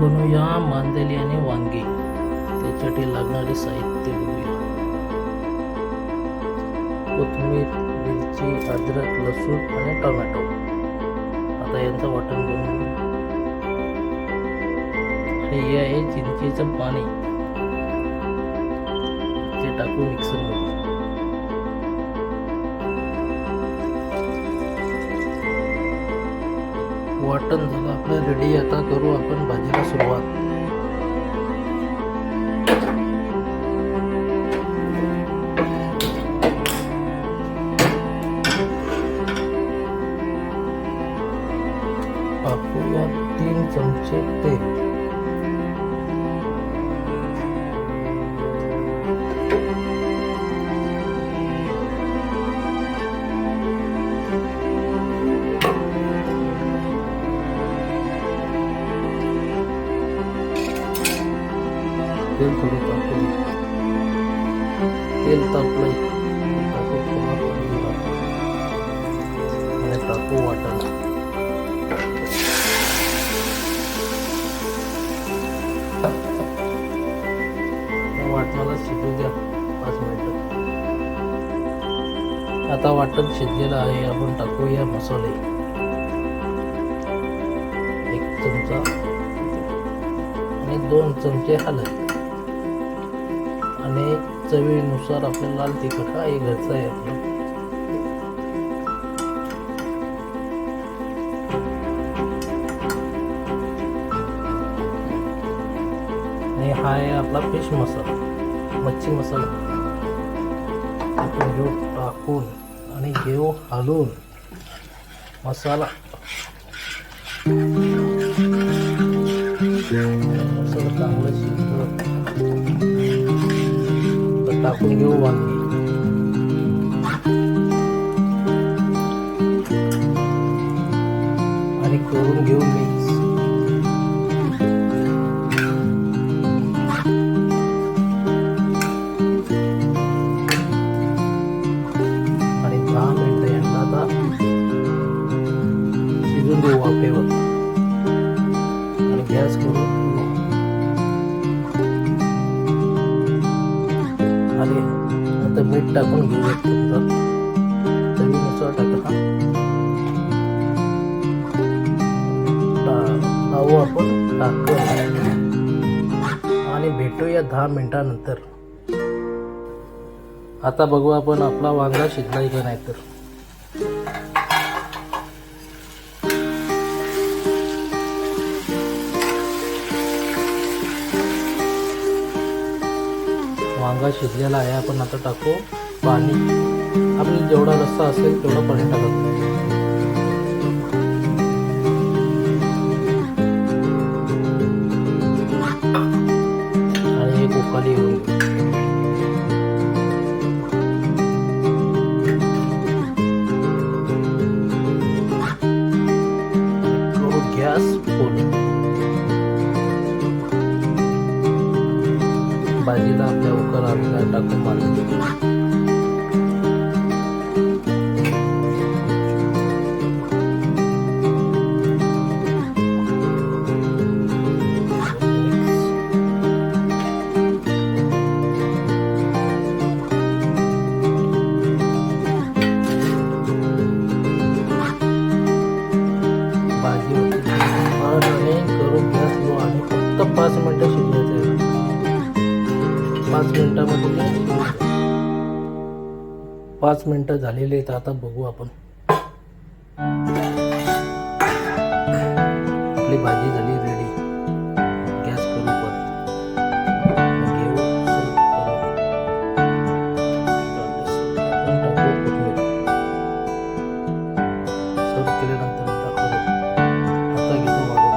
बनवूया मांदेली आणि वांगी. त्यासाठी लागणारे साहित्य बघूया. कोथिंबीर, मिरची, अद्रक, लसूण आणि टोमॅटो. आता यांचं वाटण बनवून. आणि हे आहे चिंचेचं पाणी, ते टाकू मिक्सरमध्ये. वाटण झालं आपलं रेडी. आता करू आपण भाजीला सुरुवात. टाकूया 3 चमचे तेल. तेल थोडं तापू दे. तेल तापलंय, टाकू पुन्हा आणि टाकू वाटण. वाटणाला शिजू द्या 5 मिनिटं. आता वाटण शिजलेलं आहे. आपण टाकूया मसाले. 1 चमचा आणि 2 चमचे हळद आणि चवीनुसार आपलं लाल तिखट. हा हे घरचं आहे आपलं. आणि हा आहे आपला फिश मसाला, मच्छी मसाला. आपण घेऊ टाकून आणि घेऊ हलवून मसाला. मसाला चांगलं शिजलं टाकून घेऊ वांगी. आणि करून घेऊ मिक्स. आणि 10 मिनिटं यांना आता शिजून देऊ वाफेवर. आणि गॅस करू. आणि आता मीठ टाकून घेऊया. चवीनुसार टाका. लावू आपण टाकून आणि भेटूया 10 मिनिटानंतर. आता बघू आपण आपला वांगा शिजलाय का नाही तर. वांगा शिजलेला आहे. आपण आता टाकू पाणी. आपण जेवढा रस्सा असेल तेवढं पाणी टाकत. आणि एक उकळी येऊन गॅस फुल. भाजीला आपल्या उकळ आलेला टाकून मारली. भाजी आणि करून गॅस लो आणि फक्त 5 मिनिटं शिजवायचं. 5 मिनिटामध्ये 5 मिनिटं झालेले आहेत. आता बघू आपण. आपली भाजी झाली रेडी. गॅस करू बंद. घेऊ सर्व केल्यानंतर आता घेतो वाढून.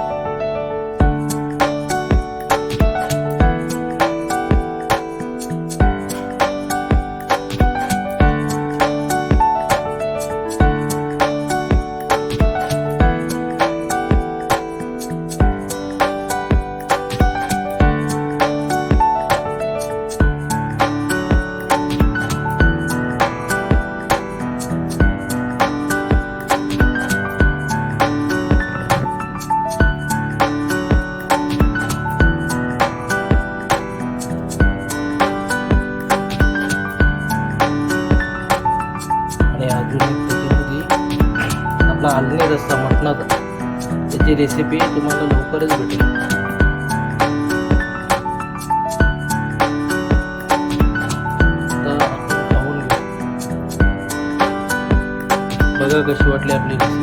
मटणाचा. त्याची रेसिपी तुम्हाला लवकरच भेटेल. आता आपण खाऊन घेऊ. बघा कशी वाटली आपली रेसिपी.